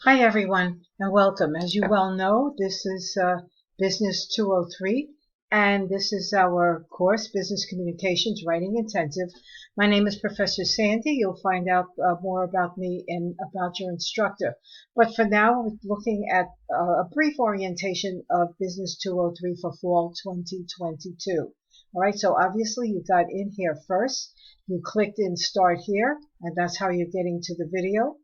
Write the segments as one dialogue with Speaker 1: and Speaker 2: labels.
Speaker 1: Hi everyone and welcome. As you well know, this is Business 203 and this is our course, Business Communications Writing Intensive. My name is Professor Sandy. You'll find out more about me and about your instructor. But for now, we're looking at a brief orientation of Business 203 for Fall 2022. All right, so obviously you got in here first. You clicked in Start Here, and that's how you're getting to the video.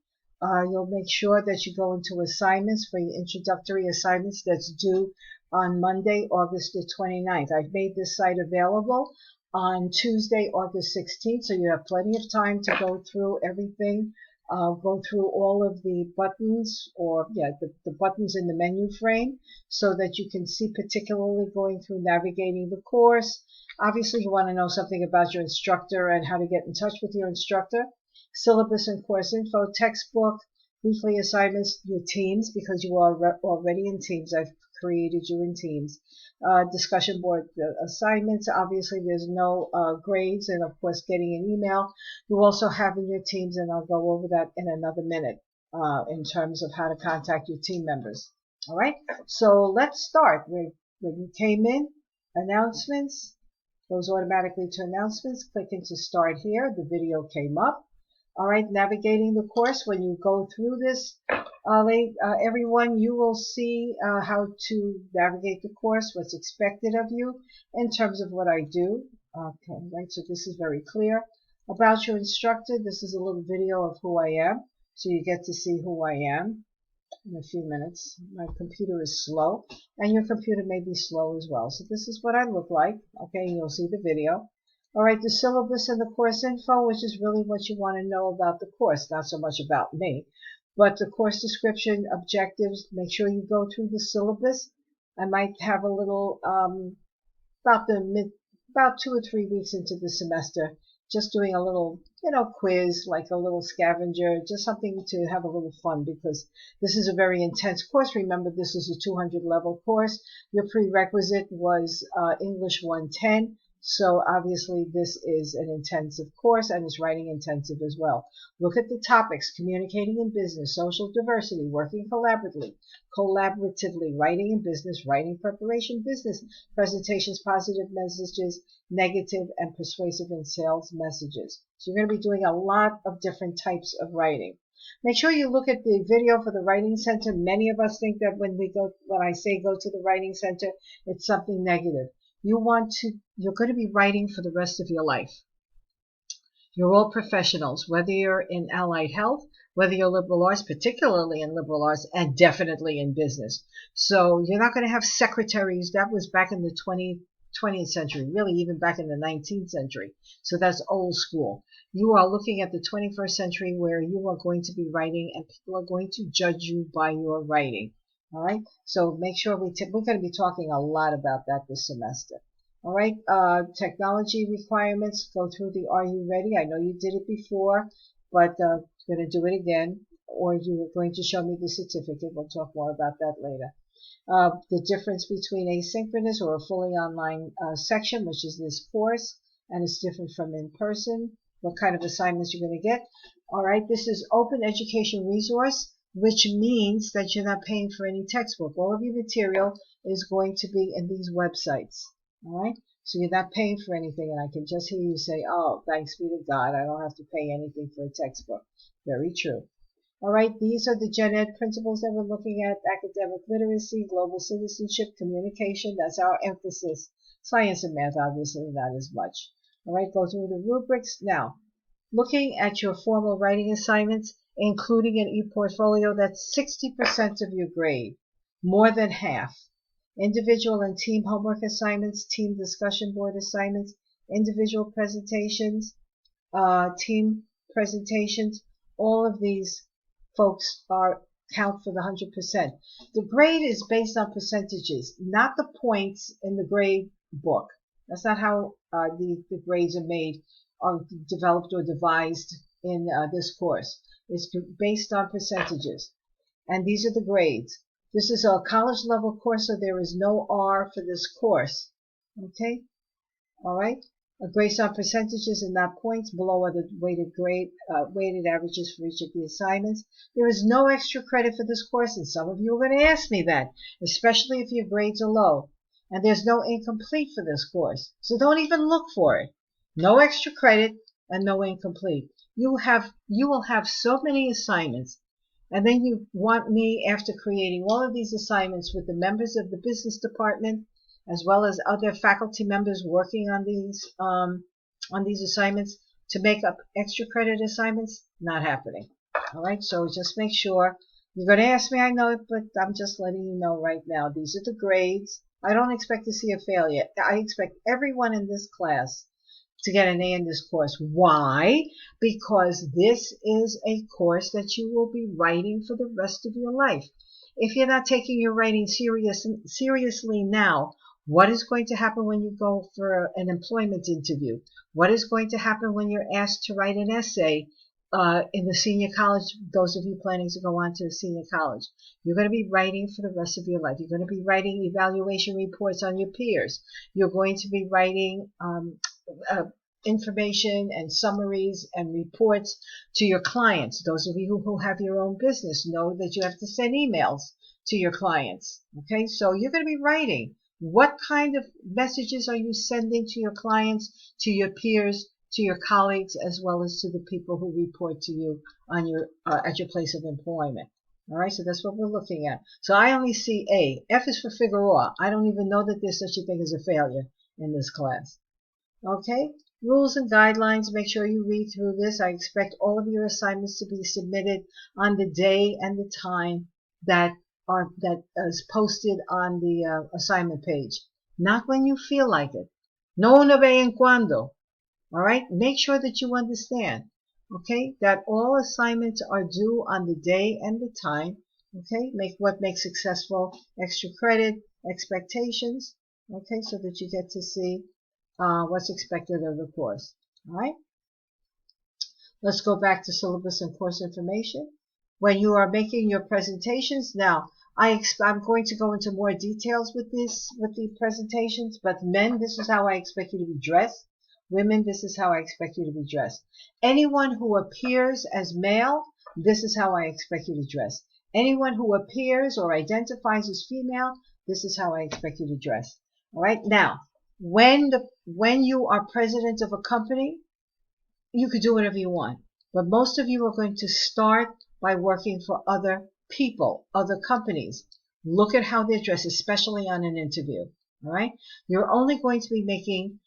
Speaker 1: You'll make sure that you go into assignments for your introductory assignments that's due on Monday, August the 29th. I've made this site available on Tuesday, August 16th, so you have plenty of time to go through everything, go through all of the buttons the buttons in the menu frame so that you can see, particularly going through navigating the course. Obviously, you want to know something about your instructor and how to get in touch with your instructor. Syllabus and course info, textbook, weekly assignments, your teams, because you are already in teams. I've created you in teams. Discussion board assignments. Obviously, there's no grades, and of course, getting an email. You also have in your teams, and I'll go over that in another minute in terms of how to contact your team members. All right, so let's start. When you came in, announcements, goes automatically to announcements. Click into Start Here. The video came up. All right, navigating the course. When you go through this, everyone, you will see how to navigate the course, what's expected of you in terms of what I do. Okay, right, so this is very clear. About your instructor, this is a little video of who I am, so you get to see who I am in a few minutes. My computer is slow, and your computer may be slow as well. So this is what I look like. Okay, you'll see the video. All right, the syllabus and the course info, which is really what you want to know about the course, not so much about me, but the course description, objectives. Make sure you go through the syllabus. I might have a little about 2 or 3 weeks into the semester, just doing a little, quiz, like a little scavenger, just something to have a little fun, because this is a very intense course. Remember, this is a 200 level course. Your prerequisite was English 110. So obviously this is an intensive course, and it's writing intensive as well. Look at the topics: communicating in business, social diversity, working collaboratively, writing in business, writing preparation, business presentations, positive messages, negative and persuasive and sales messages. So you're going to be doing a lot of different types of writing. Make sure you look at the video for the Writing Center. Many of us think that when I say go to the Writing Center, it's something negative. You're going to be writing for the rest of your life. You're all professionals, whether you're in allied health, whether you're liberal arts, particularly in liberal arts, and definitely in business. So you're not going to have secretaries. That was back in the 20th century, really even back in the 19th century. So that's old school. You are looking at the 21st century, where you are going to be writing, and people are going to judge you by your writing. All right, so make sure we're going to be talking a lot about that this semester. All right, technology requirements. Go through the Are You Ready? I know you did it before, but I'm going to do it again, or you are going to show me the certificate. We'll talk more about that later. The difference between asynchronous or a fully online section, which is this course, and it's different from in person. What kind of assignments you're going to get. All right, this is open education resource, which means that you're not paying for any textbook. All of your material is going to be in these websites. All right, so you're not paying for anything, and I can just hear you say, oh, thanks be to God, I don't have to pay anything for a textbook. Very true. All right, these are the Gen Ed principles that we're looking at: academic literacy, global citizenship, communication. That's our emphasis. Science and math, obviously, not as much. All right, go through the rubrics. Now, looking at your formal writing assignments, including an e-portfolio, that's 60% of your grade, more than half. Individual and team homework assignments, team discussion board assignments, individual presentations, team presentations, all of these folks count for the 100%. The grade is based on percentages, not the points in the grade book. That's not how the grades are made, or developed or devised in this course. It's based on percentages. And these are the grades. This is a college level course, so there is no R for this course. Okay? All right? Grades on percentages and not points. Below are the weighted averages for each of the assignments. There is no extra credit for this course, and some of you are going to ask me that, especially if your grades are low. And there's no incomplete for this course, so don't even look for it. No extra credit and no incomplete. You will have so many assignments, and then you want me, after creating all of these assignments with the members of the business department, as well as other faculty members working on these assignments, to make up extra credit assignments. Not happening. All right, so just make sure. You're going to ask me, I know it, but I'm just letting you know right now. These are the grades. I don't expect to see a failure. I expect everyone in this class to get an A in this course. Why? Because this is a course that you will be writing for the rest of your life. If you're not taking your writing seriously now, what is going to happen when you go for an employment interview? What is going to happen when you're asked to write an essay in the senior college? Those of you planning to go on to the senior college, you're going to be writing for the rest of your life. You're going to be writing evaluation reports on your peers. You're going to be writing information and summaries and reports to your clients. Those of you who have your own business know that you have to send emails to your clients. Okay, so you're going to be writing. What kind of messages are you sending to your clients, to your peers, to your colleagues, as well as to the people who report to you on your at your place of employment? All right, so that's what we're looking at. So I only see A. F is for Figueroa. I don't even know that there's such a thing as a failure in this class. Okay, rules and guidelines. Make sure you read through this. I expect all of your assignments to be submitted on the day and the time that is posted on the assignment page. Not when you feel like it. No una vez en cuando. All right, make sure that you understand. Okay, that all assignments are due on the day and the time. Okay, make what makes successful extra credit expectations. Okay, so that you get to see what's expected of the course. All right. Let's go back to syllabus and course information. When you are making your presentations, now I'm going to go into more details with the presentations, but men, this is how I expect you to be dressed. Women, this is how I expect you to be dressed. Anyone who appears as male, this is how I expect you to dress. Anyone who appears or identifies as female, this is how I expect you to dress. All right. Now, when you are president of a company, you could do whatever you want. But most of you are going to start by working for other people, other companies. Look at how they're dressed, especially on an interview. All right. You're only going to be making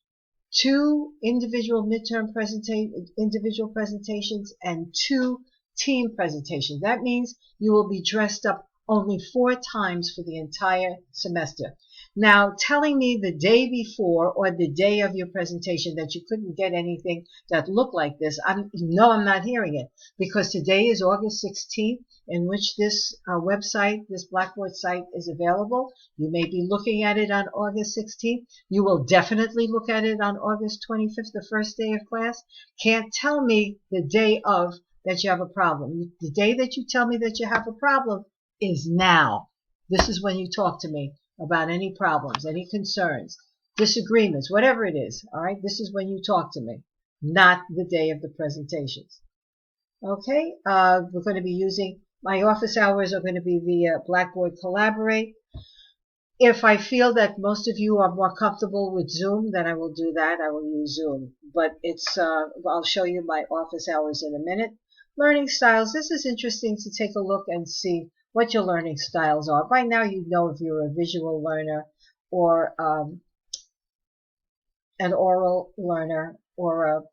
Speaker 1: 2 individual presentations and 2 team presentations. That means you will be dressed up only 4 times for the entire semester. Now, telling me the day before or the day of your presentation that you couldn't get anything that looked like this, I'm not hearing it, because today is August 16th, in which this website, this Blackboard site, is available. You may be looking at it on August 16th. You will definitely look at it on August 25th, the first day of class. Can't tell me the day of that you have a problem. The day that you tell me that you have a problem is now. This is when you talk to me about any problems, any concerns, disagreements, whatever it is. All right, this is when you talk to me, not the day of the presentations. Okay, we're going to be using, my office hours are going to be via Blackboard Collaborate. If I feel that most of you are more comfortable with Zoom, then I will do that. I will use Zoom. But I'll show you my office hours in a minute. Learning styles. This is interesting to take a look and see what your learning styles are. By now you know if you're a visual learner or an oral learner, or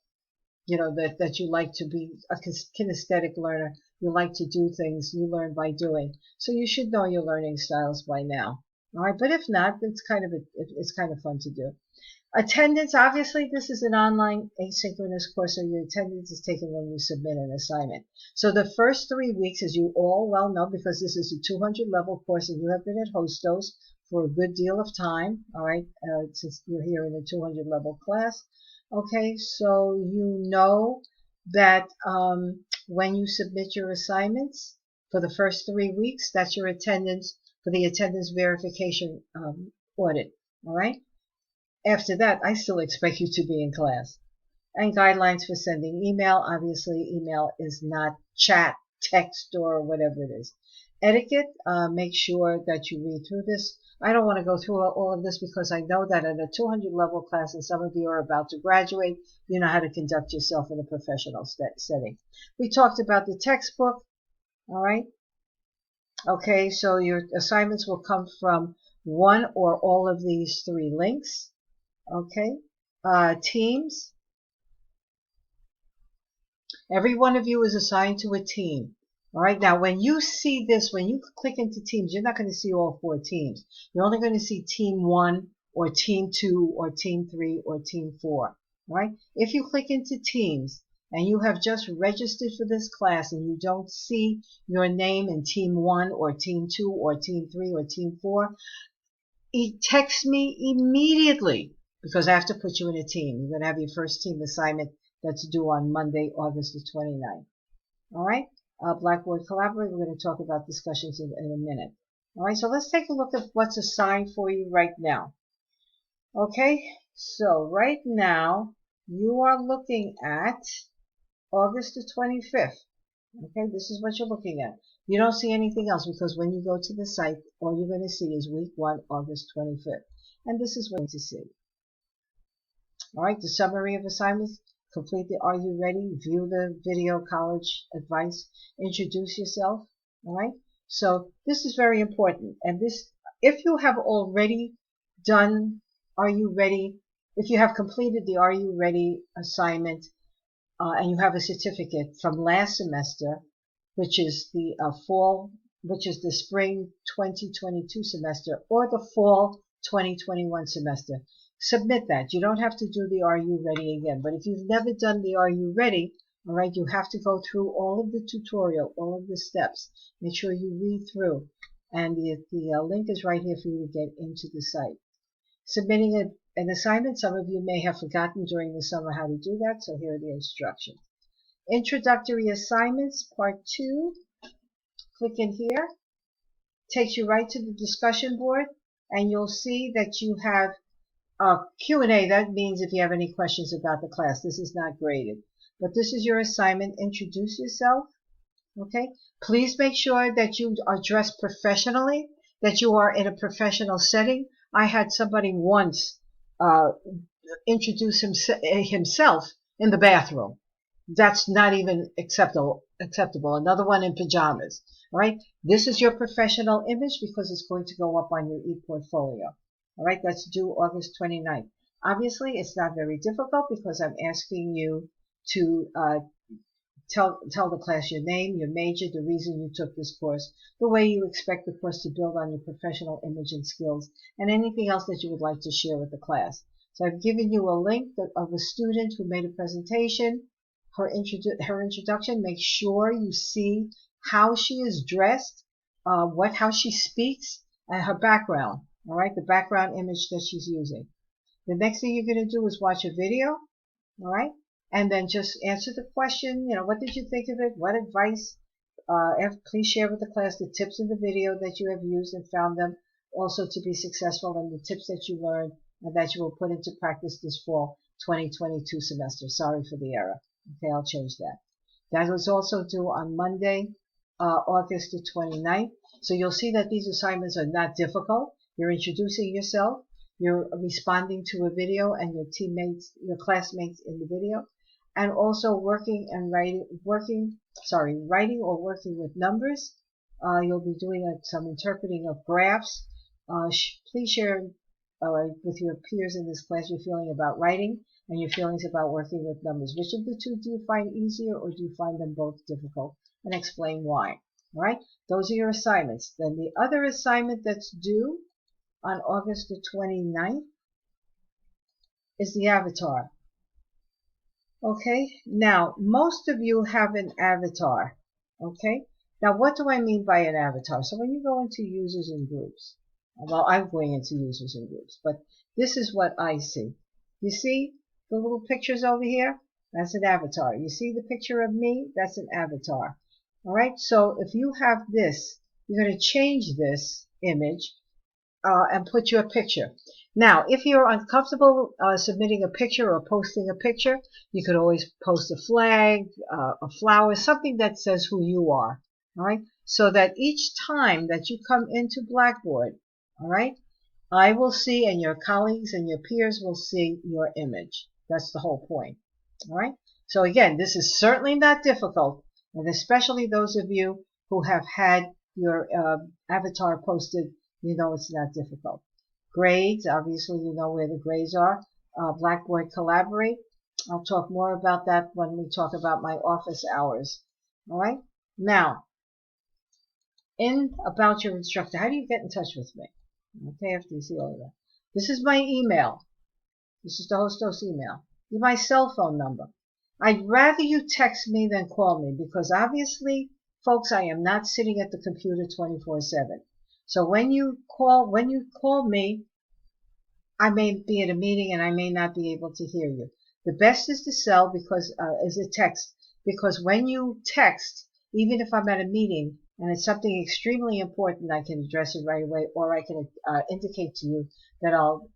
Speaker 1: that you like to be a kinesthetic learner. You like to do things. You learn by doing. So you should know your learning styles by now. All right, but if not, it's kind of fun to do. Attendance, obviously, this is an online asynchronous course, so your attendance is taken when you submit an assignment. So the first 3 weeks, as you all well know, because this is a 200 level course and you have been at Hostos for a good deal of time, all right, since you're here in the 200 level class. Okay, so you know that when you submit your assignments for the first 3 weeks, that's your attendance for the attendance verification audit, all right? After that, I still expect you to be in class. And guidelines for sending email. Obviously, email is not chat, text, or whatever it is. Etiquette, make sure that you read through this. I don't want to go through all of this because I know that in a 200 level class, and some of you are about to graduate, you know how to conduct yourself in a professional setting. We talked about the textbook, all right? Okay, so your assignments will come from one or all of these three links, okay? Teams. Every one of you is assigned to a team. All right. Now, when you see this, when you click into teams, you're not going to see all 4 teams. You're only going to see team 1 or team 2 or team 3 or team 4. All right. If you click into teams and you have just registered for this class and you don't see your name in team 1 or team 2 or team 3 or team 4, text me immediately because I have to put you in a team. You're going to have your first team assignment that's due on Monday, August the 29th. All right. Blackboard Collaborate, we're going to talk about discussions in a minute. All right, so let's take a look at what's assigned for you right now. Okay, so right now you are looking at August the 25th. Okay, this is what you're looking at. You don't see anything else because when you go to the site, all you're going to see is week 1, August 25th. And this is what you see. All right, the summary of assignments. Complete the Are You Ready? View the video college advice. Introduce yourself. All right. So this is very important. And this, if you have already done Are You Ready? If you have completed the Are You Ready assignment and you have a certificate from last semester, which is the fall, which is the spring 2022 semester or the fall 2021 semester. Submit that. You don't have to do the Are You Ready again. But if you've never done the Are You Ready, all right, you have to go through all of the tutorial, all of the steps. Make sure you read through. And the link is right here for you to get into the site. Submitting an assignment. Some of you may have forgotten during the summer how to do that, so here are the instructions. Introductory assignments, part 2. Click in here. Takes you right to the discussion board, and you'll see that you have Q&A. That means if you have any questions about the class. This is not graded. But this is your assignment. Introduce yourself. Okay? Please make sure that you are dressed professionally, that you are in a professional setting. I had somebody once introduce himself in the bathroom. That's not even acceptable. Another one in pajamas. All right? This is your professional image because it's going to go up on your e-portfolio. All right, that's due August 29th. Obviously, it's not very difficult because I'm asking you to tell the class your name, your major, the reason you took this course, the way you expect the course to build on your professional image and skills, and anything else that you would like to share with the class. So I've given you a link of a student who made a presentation, her introduction. Make sure you see how she is dressed, how she speaks, and her background. All right, the background image that she's using. The next thing you're going to do is watch a video, all right, and then just answer the question, what did you think of it? What advice? Please share with the class the tips in the video that you have used and found them also to be successful, and the tips that you learned and that you will put into practice this fall 2022 semester. Sorry for the error. Okay, I'll change that. That was also due on Monday, August the 29th. So you'll see that these assignments are not difficult. You're introducing yourself, you're responding to a video and your teammates, your classmates in the video, and also writing or working with numbers. You'll be doing some interpreting of graphs. Please share with your peers in this class your feeling about writing and your feelings about working with numbers. Which of the two do you find easier, or do you find them both difficult? And explain why. All right, those are your assignments. Then the other assignment that's due on August the 29th is the avatar. Okay, now most of you have an avatar. Okay, now what do I mean by an avatar? So when you go into users and groups, well, I'm going into users and groups, but this is what I see. You see the little pictures over here? That's an avatar. You see the picture of me? That's an avatar. All right, so if you have this, you're going to change this image and put your picture. Now, if you're uncomfortable submitting a picture or posting a picture, you could always post a flag, a flower, something that says who you are, all right? So that each time that you come into Blackboard, all right, I will see and your colleagues and your peers will see your image. That's the whole point, all right? So again, this is certainly not difficult, and especially those of you who have had your avatar posted, you know it's not difficult. Grades, obviously you know where the grades are. Blackboard Collaborate. I'll talk more about that when we talk about my office hours. All right. Now, about your instructor, how do you get in touch with me? Okay, after you see all of that. This is my email. This is the Hostos email. This is my cell phone number. I'd rather you text me than call me because obviously, folks, I am not sitting at the computer 24/7. So when you call me, I may be at a meeting and I may not be able to hear you. The best is to is a text, because when you text, even if I'm at a meeting and it's something extremely important, I can address it right away, or I can indicate to you that I'll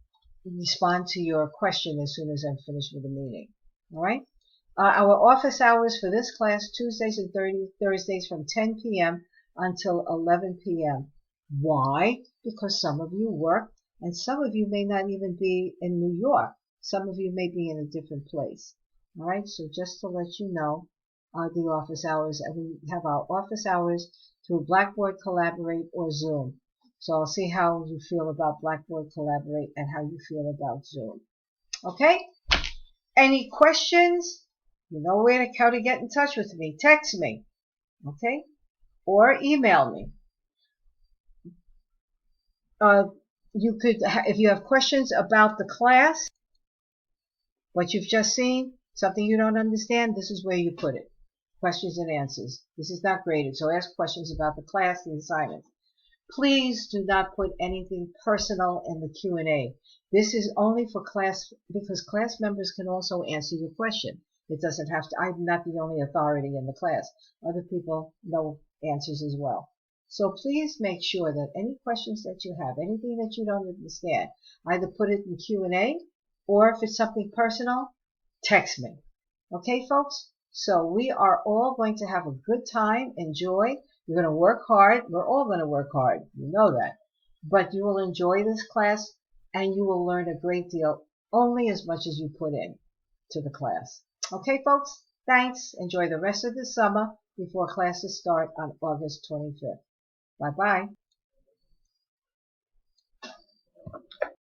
Speaker 1: respond to your question as soon as I'm finished with the meeting. All right. Our office hours for this class, Tuesdays and Thursdays from 10 p.m. until 11 p.m. Why? Because some of you work and some of you may not even be in New York. Some of you may be in a different place. All right, so just to let you know, the office hours, and we have our office hours through Blackboard Collaborate or Zoom. So I'll see how you feel about Blackboard Collaborate and how you feel about Zoom. Okay? Any questions? You know how to get in touch with me. Text me, okay? Or email me. You could, if you have questions about the class, what you've just seen, something you don't understand, this is where you put it. Questions and answers. This is not graded, so ask questions about the class and the assignment. Please do not put anything personal in the Q&A. This is only for class, because class members can also answer your question. It doesn't have to, I'm not the only authority in the class. Other people know answers as well. So please make sure that any questions that you have, anything that you don't understand, either put it in Q&A, or if it's something personal, text me. Okay, folks? So we are all going to have a good time, enjoy. You're going to work hard. We're all going to work hard. You know that. But you will enjoy this class and you will learn a great deal, only as much as you put in to the class. Okay, folks? Thanks. Enjoy the rest of the summer before classes start on August 25th. Bye-bye.